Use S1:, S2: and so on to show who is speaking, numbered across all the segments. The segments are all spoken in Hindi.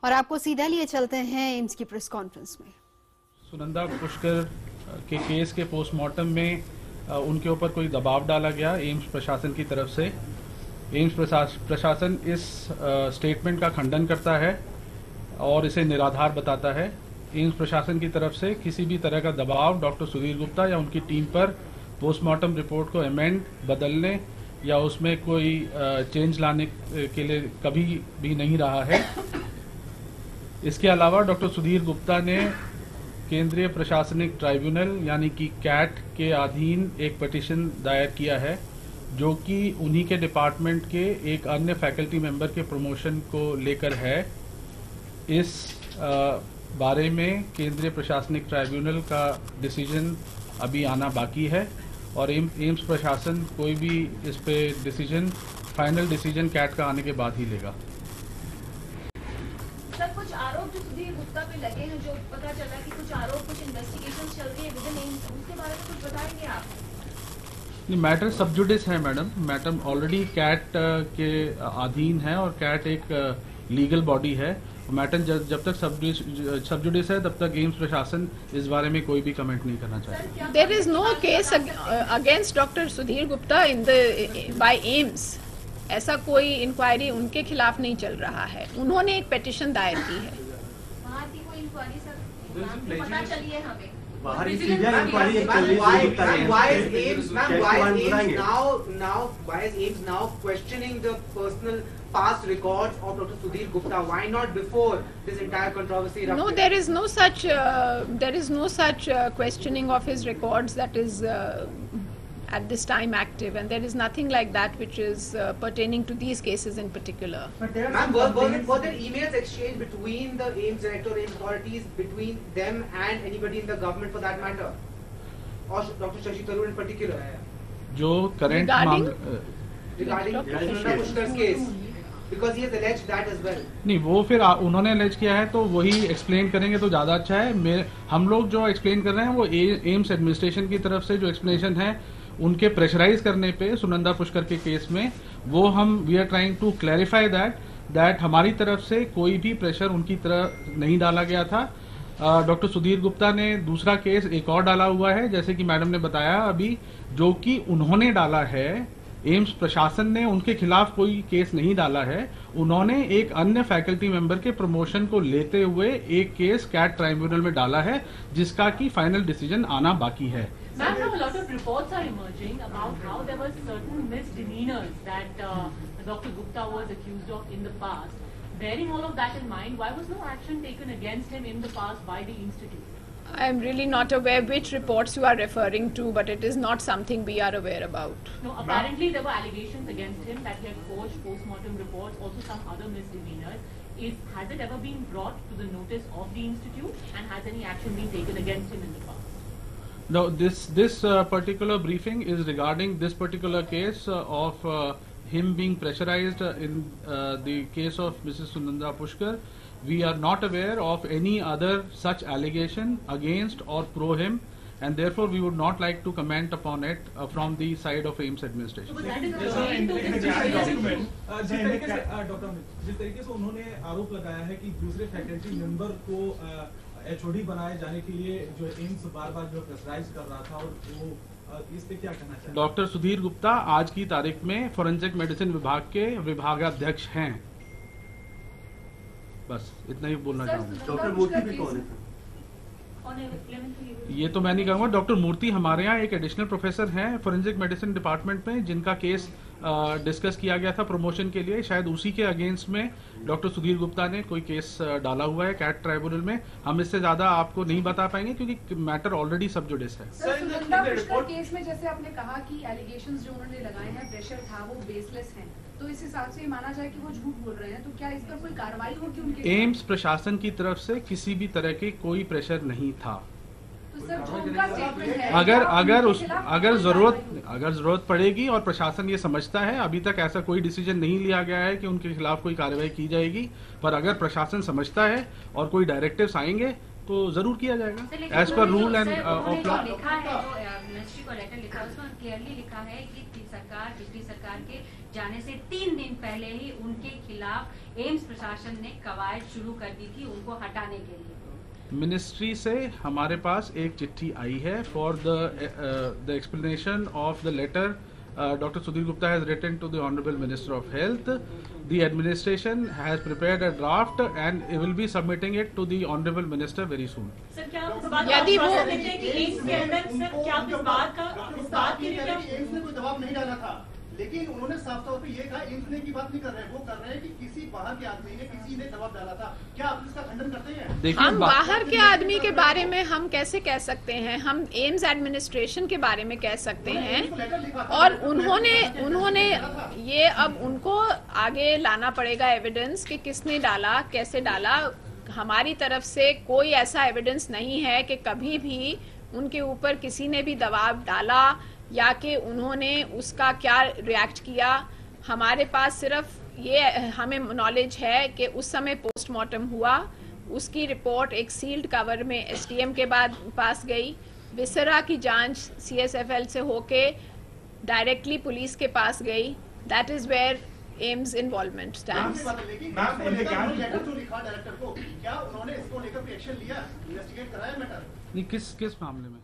S1: और आपको सीधा लिए चलते हैं एम्स की प्रेस कॉन्फ्रेंस में।
S2: सुनंदा पुष्कर के केस के पोस्टमार्टम में उनके ऊपर कोई दबाव डाला गया एम्स प्रशासन की तरफ से। एम्स प्रशासन इस स्टेटमेंट का खंडन करता है और इसे निराधार बताता है। एम्स प्रशासन की तरफ से किसी भी तरह का दबाव डॉक्टर सुधीर गुप्ता या उनकी टीम पर पोस्टमार्टम रिपोर्ट को अमेंड, बदलने या उसमें कोई चेंज लाने के लिए कभी भी नहीं रहा है। इसके अलावा डॉक्टर सुधीर गुप्ता ने केंद्रीय प्रशासनिक ट्राइब्यूनल यानी कि कैट के अधीन एक पिटीशन दायर किया है, जो कि उन्हीं के डिपार्टमेंट के एक अन्य फैकल्टी मेंबर के प्रमोशन को लेकर है। इस बारे में केंद्रीय प्रशासनिक ट्राइब्यूनल का डिसीजन अभी आना बाकी है और एम्स प्रशासन कोई भी इस पे डिसीजन, फाइनल डिसीजन कैट का आने के बाद ही लेगा।
S3: सर, कुछ आरोप जो सुधीर गुप्ता पे लगे हैं, जो पता चला कि कुछ आरोप, कुछ इन्वेस्टिगेशन चल रही है विद इन एम्स, उसके बारे में कुछ बताएंगे आप?
S2: मैटर सब जुडिस है मैडम। मैटर ऑलरेडी कैट के अधीन है और कैट एक लीगल बॉडी है। मैटर जब तक सब जुडिस है तब तक एम्स प्रशासन इस बारे में कोई भी कमेंट नहीं करना चाहेगा।
S4: There is no case against doctor Sudhir Gupta in the by AIIMS. ऐसा कोई इंक्वायरी उनके खिलाफ नहीं चल रहा है। उन्होंने एक पिटीशन दायर की है।
S3: वहाँ की कोई इंक्वायरी सर पता चली है हमें?
S5: Why is Ames now questioning the personal past records of Dr. Sudhir Gupta? Why not before this entire controversy erupted?
S4: No, there is no such questioning of his records that is at this time active, and there is nothing like that which is pertaining to these cases in particular.
S5: But there are were there emails exchanged between the Ames director, Ames authorities, between them and anybody in the government for that matter, or Dr. Shashi Tharoor in particular?
S2: जो current
S5: regarding Sunanda Pushkar's case, because he has alleged that as well.
S2: नहीं, वो फिर उन्होंने अलेज किया है तो वही एक्सप्लेन करेंगे तो ज़्यादा अच्छा है। हम लोग जो एक्सप्लेन कर रहे हैं वो एम्स एडमिनिस्ट्रेशन की तरफ से जो एक्सप्लेनेशन है उनके प्रेशराइज करने पे सुनंदा पुष्कर के केस में, वो हम we are trying to clarify that हमारी तरफ से कोई भी प्रेशर उनकी तरफ नहीं डाला गया था। डॉक्टर सुधीर गुप्ता ने दूसरा केस एक और डाला हुआ है, जैसे कि मैडम ने बताया अभी, जो कि उन्होंने डाला है। एम्स प्रशासन ने उनके खिलाफ कोई केस नहीं डाला है। उन्होंने एक अन्य फैकल्टी मेंबर के प्रमोशन को लेते हुए एक केस कैट ट्राइब्यूनल में डाला है, जिसका कि फाइनल डिसीजन आना बाकी है।
S6: Ma'am, now a lot of reports are emerging about how there were certain misdemeanors that Dr. Gupta was accused of in the past. Bearing all of that in mind, why was no action taken against him in the past by the institute?
S4: I am really not aware which reports you are referring to, but it is not something we are aware about.
S6: No, apparently there were allegations against him that he had forged post-mortem reports, also some other misdemeanors. Has it ever been brought to the notice of the institute, and has any action been taken against him in the past?
S2: No, this particular briefing is regarding this particular case of him being pressurized in the case of Mrs. Sunanda Pushkar. We are not aware of any other such allegation against or pro him, and therefore we would not like to comment upon it from the side of AIIMS administration.
S6: So that is the way to
S7: जिस तरीके से उन्होंने आरोप लगाया है कि दूसरे फैकल्टी मेंबर को एचओडी बनाए जाने के लिए जो एम्स बार-बार जो प्रेशराइज कर रहा था, और वो इस पे क्या कहना चाहिए?
S2: डॉक्टर सुधीर गुप्ता आज की तारीख में फोरेंसिक मेडिसिन विभाग के विभागाध्यक्ष हैं। बस इतना ही बोलना चाहूँगा।
S5: डॉक्टर मूर्ति भी कौन है?
S2: ये तो मैं नहीं कहूँगा। डॉक्टर मूर्ति हमारे यहाँ एक एडिशनल प्रोफेसर हैं फोरेंसिक मेडिसिन डिपार्टमेंट में, जिनका केस डिस्कस किया गया था प्रमोशन के लिए। शायद उसी के अगेंस्ट में डॉक्टर सुधीर गुप्ता ने कोई केस डाला हुआ है कैट ट्राइब्यूनल में। हम इससे ज्यादा आपको नहीं बता पाएंगे क्योंकि मैटर ऑलरेडी सब जुडिस है।
S8: सर, सुनंदा पुष्कर केस में जैसे आपने कहा कि एलिगेशंस जो उन्होंने लगाए हैं, प्रेशर था, वो बेसलेस हैं, तो इस हिसाब से माना जाए कि वो झूठ बोल रहे हैं, तो क्या इस पर कोई कार्रवाई होगी उनके?
S2: एम्स प्रशासन की तरफ से किसी भी तरह के कोई प्रेशर नहीं था। अगर जरूरत पड़ेगी और प्रशासन ये समझता है, अभी तक ऐसा कोई डिसीजन नहीं लिया गया है कि उनके खिलाफ कोई कार्रवाई की जाएगी, पर अगर प्रशासन समझता है और कोई डायरेक्टिव्स आएंगे तो जरूर किया जाएगा as per rule end of law.
S3: लिखा है, जो मिनिस्ट्री को लेटर लिखा है उसमें क्लियरली लिखा है कि सरकार, पिछली सरकार के
S9: जाने से 3 दिन पहले ही उनके खिलाफ एम्स प्रशासन ने कवायद शुरू कर दी थी उनको हटाने के लिए।
S2: मिनिस्ट्री से हमारे पास एक चिट्ठी आई है for the explanation of the letter Dr. Sudhir Gupta has written to the Honorable Minister of Health. The administration has prepared a draft and will be submitting it to the Honorable Minister very soon.
S6: Sir क्या आप इस बात का आश्वासन देते हैं कि एम्स के अंदर सर क्या आप इस बात के लिए क्या
S10: एम्स ने कोई दबाव नहीं डाला था, लेकिन उन्होंने साफ तौर पे ये कहा एम्स ने की बात नहीं कर रहे हैं, वो कर रहे हैं कि किसी बाहर के आदमी ने किसी ने दबाव डाला था। क्या आप इसका खंडन करते हैं?
S4: हम बाहर के आदमी के बारे में हम कैसे कह सकते हैं, हम एम्स एडमिनिस्ट्रेशन के बारे में कह सकते हैं। और उन्होंने ये अब उनको आगे लाना पड़ेगा एविडेंस कि किसने डाला, कैसे डाला। हमारी तरफ से कोई ऐसा एविडेंस नहीं है कि कभी भी उनके ऊपर किसी ने भी दबाव डाला या कि उन्होंने उसका क्या रिएक्ट किया। हमारे पास सिर्फ ये हमें नॉलेज है कि उस समय पोस्टमार्टम हुआ, उसकी रिपोर्ट एक सील्ड कवर में एसडीएम के बाद पास गई, विसरा की जांच सीएसएफएल से होके डायरेक्टली पुलिस के पास गई। That is where AIIMS involvement stands.
S2: नहीं, किस मामले में?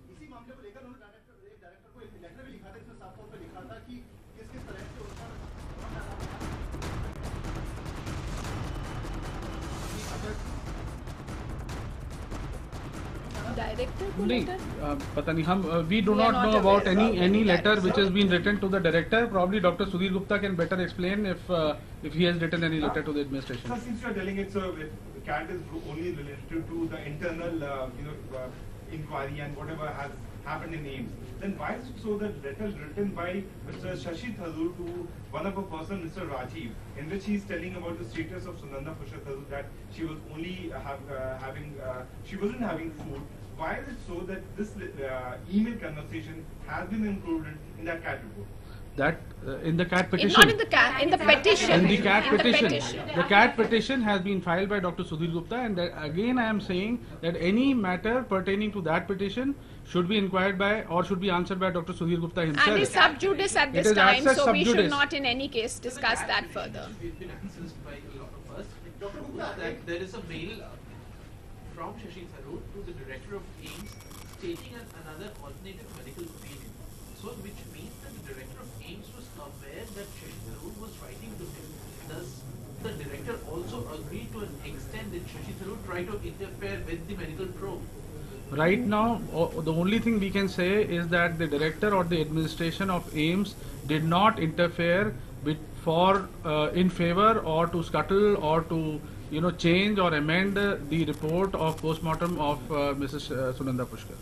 S4: डायरेक्टर को
S2: नहीं,
S4: लेटर
S2: पता नहीं, हम we do not know about any letter which has been written to the director. Probably Dr. Sudhir Gupta can better explain if he has written any letter to the administration.
S11: So since you are telling it, so CAT is only related to the internal inquiry and whatever has happened in AIIMS, then why is it so that letter written by Mr. Shashi Tharoor to one of a person, Mr. Rajiv, in which he is telling about the status of Sunanda Pushkar Tharoor, that she was only she wasn't having food. Why is it so that this email conversation has been included in that CAT report?
S2: That in the CAT petition.
S4: Not in the CAT, in the petition.
S2: In the CAT petition. The CAT petition has been filed by Dr. Sudhir Gupta, and that, again I am saying that any matter pertaining to that petition should be inquired by or should be answered by Dr. Sudhir Gupta himself.
S4: And is sub judice at this time, so we should not in any case discuss that further.
S12: We've been accessed by a lot of us. That there is a mail from Shashi Tharoor to the director of AIIMS stating another alternative medical opinion. So, which means that the director of AIIMS was aware that Shashi Tharoor was writing to him. Does the director also agree to an extent that Shashi Tharoor try to interfere with the medical probe?
S2: Right now, the only thing we can say is that the director or the administration of AIIMS did not interfere with in favor or to scuttle or to change or amend the report of postmortem of Mrs. Sunanda Pushkar.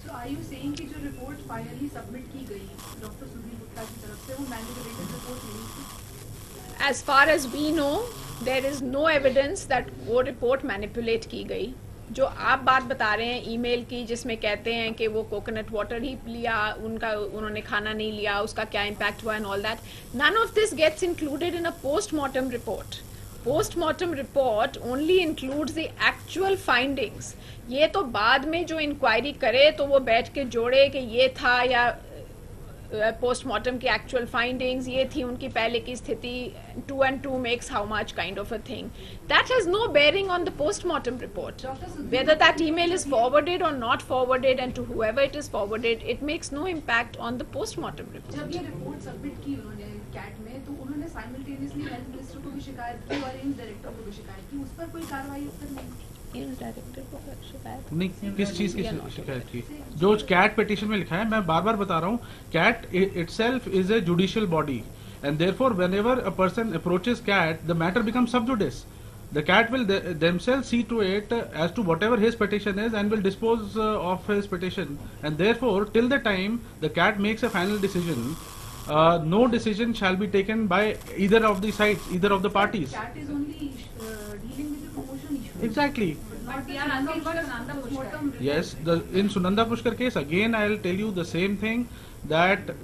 S8: So are you saying कि जो report finally submit की गई डॉक्टर सुधीर गुप्ता की तरफ से वो manipulated report नहीं थी?
S4: As far as we know, there is no evidence that वो report manipulate की गई। जो आप बात बता रहे हैं ईमेल की जिसमें कहते हैं कि वो कोकोनट वाटर ही लिया, उन्होंने खाना नहीं लिया, उसका क्या इम्पैक्ट हुआ and all that, none of this gets included in a postmortem report. Postmortem report only includes the actual findings. ये तो बाद में जो इंक्वायरी करे तो वो बैठ के जोड़े कि ये था या पोस्टमार्टम की एक्चुअल फाइंडिंग्स ये थी, उनकी पहले की स्थिति, 2 and 2 makes how much kind of a thing. That has no bearing on the postmortem report. Whether that email is forwarded or not forwarded, and to whoever it is forwarded, it makes no impact on the postmortem report.
S8: जब ये रिपोर्ट सबमिट की उन्होंने कैट में, तो उन्होंने साइमल्टेनियसली हेल्थ मिनिस्टर को भी शिकायत की और एम्स डायरेक्टर को भी शिकायत की, उस पर कोई कार्रवाई अब तक नहीं?
S2: नहीं, किस चीज की शिकायत की? जो कैट पिटीशन में लिखा है, मैं बार बार बता रहा हूँ, cat itself is a judicial body and therefore whenever a person approaches CAT, the matter becomes sub judice. The CAT will themselves see to it as to whatever his petition is and will dispose of his petition, and therefore till the time the CAT makes a final decision, no decision shall be taken by either of the sides, either of the parties.
S8: CAT is only dealing with the promotion issue.
S2: Exactly.
S8: But they are asking for Sunanda Pushkar.
S2: Yes, in Sunanda Pushkar case, again I will tell you the same thing, that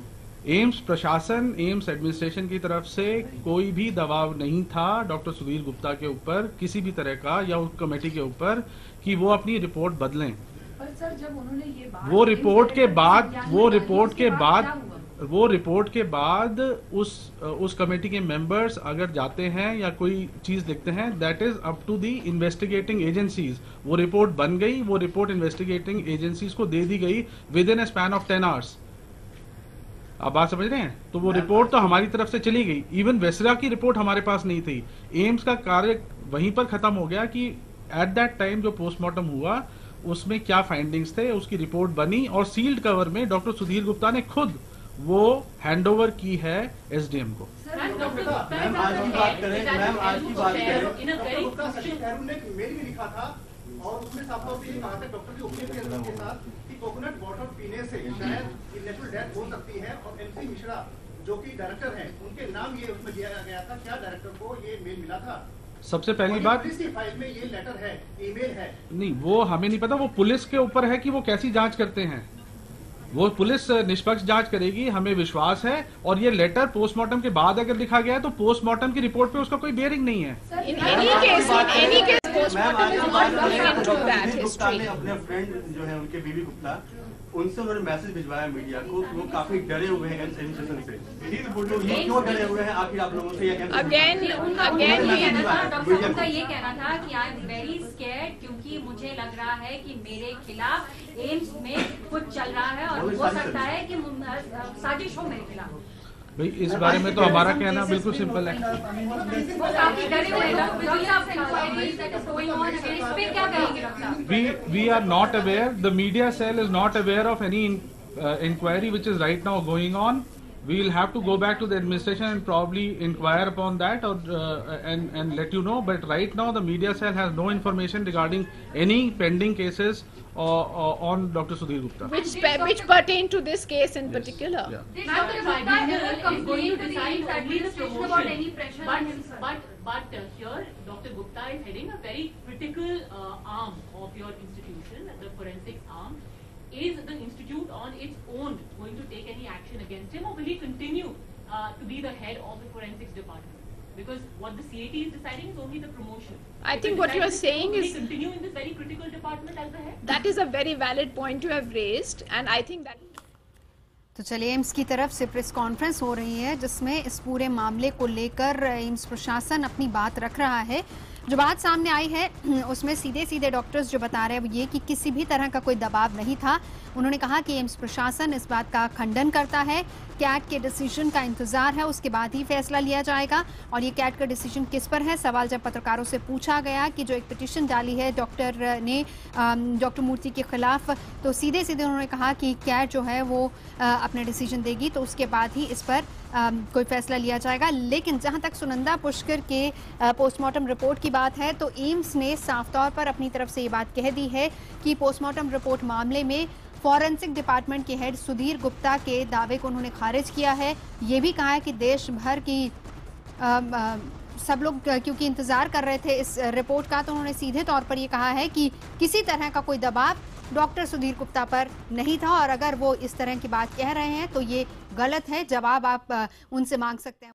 S2: AIIMS प्रशासन, एम्स एडमिनिस्ट्रेशन की तरफ से कोई भी दबाव नहीं था डॉक्टर सुधीर गुप्ता के ऊपर किसी भी तरह का, या उस कमेटी के ऊपर कि वो अपनी रिपोर्ट बदलें।
S8: पर सर जब उन्होंने ये बात
S2: वो रिपोर्ट के बाद वो रिपोर्ट के बाद उस कमेटी के मेंबर्स अगर जाते हैं या कोई चीज देखते हैं, that is up to the investigating agencies. वो रिपोर्ट बन गई, वो रिपोर्ट इन्वेस्टिगेटिंग एजेंसीज को दे दी गई with in A span of 10 hours. आप बात समझ रहे हैं? तो वो रिपोर्ट तो हमारी तरफ से चली गई। इवन वेसरा की रिपोर्ट हमारे पास नहीं थी। एम्स का कार्य वहीं पर खत्म हो गया कि एट दैट टाइम जो पोस्टमार्टम हुआ उसमें क्या फाइंडिंग्स थे, उसकी रिपोर्ट बनी और सील्ड कवर में डॉक्टर सुधीर गुप्ता ने खुद वो हैंडओवर की है एसडीएम को।
S10: मैम आज की बात करें, मैम आज की बात करें, डॉक्टर शशि थरूर ने एक मेल भी लिखा था और उसमें साफ तौर पे ये कहा था डॉक्टर की ओपिनियन के साथ कि कोकोनट वाटर पीने से शायद नेचुरल डेथ हो सकती है। और एमसी मिश्रा जो कि डायरेक्टर हैं, उनके नाम ये उसमें दिया गया था। क्या डायरेक्टर को ये मेल मिला था?
S2: सबसे पहली बात,
S10: पुलिस की फाइल में ये लेटर है, ईमेल है।
S2: नहीं, वो हमें नहीं पता, वो पुलिस के ऊपर है कि वो कैसी जांच करते हैं। वो पुलिस निष्पक्ष जांच करेगी, हमें विश्वास है। और ये लेटर पोस्टमार्टम के बाद अगर लिखा गया है तो पोस्टमार्टम की रिपोर्ट पे उसका कोई बेयरिंग नहीं है।
S13: अपने फ्रेंड जो है उनके बीबी गुप्ता, उनसे उन्होंने मैसेज भिजवाया मीडिया को कि वो काफी डरे हुए हैं सेशन से। ये क्यों डरे हुए हैं आखिर आप लोगों से?
S9: अगेन डॉक्टर गुप्ता ये कहना था कि आई एम वेरी स्कैर्ड क्योंकि मुझे लग रहा है कि मेरे खिलाफ एम्स में कुछ चल रहा है और हो सकता है कि साजिश हो मेरे खिलाफ।
S2: भाई इस बारे में तो हमारा कहना बिल्कुल सिंपल है। We are not aware. The media cell is not aware of any inquiry which is right now going on. We will have to go back to the administration and probably inquire upon that or and let you know. But right now the media cell has no information regarding any pending cases on Dr. Sudhir Gupta.
S4: Which pertain to this case in particular.
S2: Yeah.
S6: Dr. Gupta is going to decide only the promotion. But here Dr. Gupta is heading a very critical arm of your institution, the forensics arm. Is the institute on its own going to take any action against him, or will he continue to be the head of the forensics department? Because what the CAT is deciding is only the promotion.
S4: I think what you are saying is,
S6: will he continue in this very critical department as the head?
S4: that is a very valid point you have raised, and I think that.
S1: तो चलिए, एम्स की तरफ से प्रेस कॉन्फ्रेंस हो रही है जिसमें इस पूरे मामले को लेकर एम्स प्रशासन अपनी बात रख रहा है। जो बात सामने आई है उसमें सीधे सीधे डॉक्टर्स जो बता रहे हैं वो ये कि किसी भी तरह का कोई दबाव नहीं था। उन्होंने कहा कि एम्स प्रशासन इस बात का खंडन करता है। कैट के डिसीजन का इंतजार है, उसके बाद ही फैसला लिया जाएगा। और ये कैट का डिसीजन किस पर है, सवाल जब पत्रकारों से पूछा गया कि जो एक पिटीशन डाली है डॉक्टर ने डॉक्टर मूर्ति के खिलाफ, तो सीधे सीधे उन्होंने कहा कि कैट जो है वो अपने डिसीजन देगी तो उसके बाद ही इस पर कोई फैसला लिया जाएगा। लेकिन जहां तक सुनंदा पुष्कर के पोस्टमार्टम रिपोर्ट की बात है तो एम्स ने साफ तौर पर अपनी तरफ से ये बात कह दी है कि पोस्टमार्टम रिपोर्ट मामले में फॉरेंसिक डिपार्टमेंट के हेड सुधीर गुप्ता के दावे को उन्होंने खारिज किया है। ये भी कहा है कि देश भर की सब लोग क्योंकि इंतजार कर रहे थे इस रिपोर्ट का, तो उन्होंने सीधे तौर पर ये कहा है कि किसी तरह का कोई दबाव डॉक्टर सुधीर गुप्ता पर नहीं था। और अगर वो इस तरह की बात कह रहे हैं तो ये गलत है, जवाब आप उनसे मांग सकते हैं।